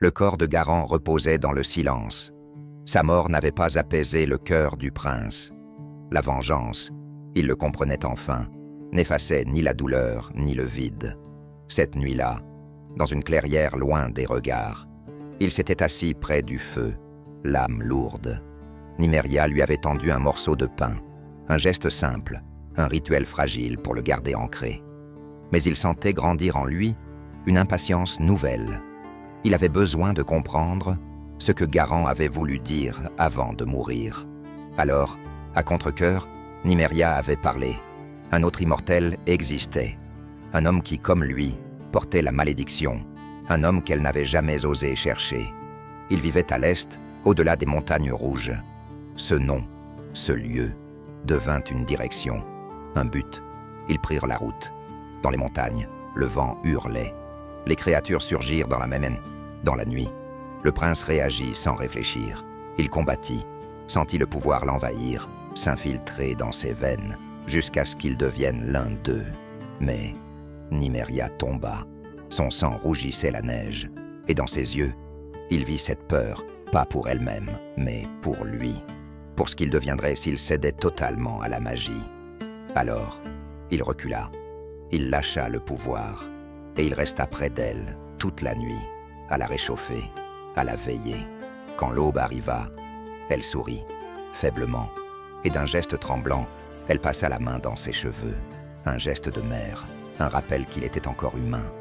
Le corps de Garant reposait dans le silence. Sa mort n'avait pas apaisé le cœur du prince. La vengeance, il le comprenait enfin, n'effaçait ni la douleur ni le vide. Cette nuit-là, dans une clairière loin des regards, il s'était assis près du feu, l'âme lourde. Nymeria lui avait tendu un morceau de pain, un geste simple, un rituel fragile pour le garder ancré. Mais il sentait grandir en lui une impatience nouvelle. Il avait besoin de comprendre ce que Garant avait voulu dire avant de mourir. Alors, à contre-cœur, Nymeria avait parlé. Un autre immortel existait. Un homme qui, comme lui, portait la malédiction. Un homme qu'elle n'avait jamais osé chercher. Il vivait à l'est, au-delà des montagnes rouges. Ce nom, ce lieu, devint une direction, un but. Ils prirent la route. Dans les montagnes, le vent hurlait. Les créatures surgirent dans la nuit. Le prince réagit sans réfléchir. Il combattit, sentit le pouvoir l'envahir, s'infiltrer dans ses veines, jusqu'à ce qu'il devienne l'un d'eux. Mais Nymeria tomba. Son sang rougissait la neige, et dans ses yeux, il vit cette peur, pas pour elle-même, mais pour lui, pour ce qu'il deviendrait s'il cédait totalement à la magie. Alors, il recula, il lâcha le pouvoir, et il resta près d'elle toute la nuit, à la réchauffer, à la veiller. Quand l'aube arriva, elle sourit, faiblement, et d'un geste tremblant, elle passa la main dans ses cheveux. Un geste de mère, un rappel qu'il était encore humain.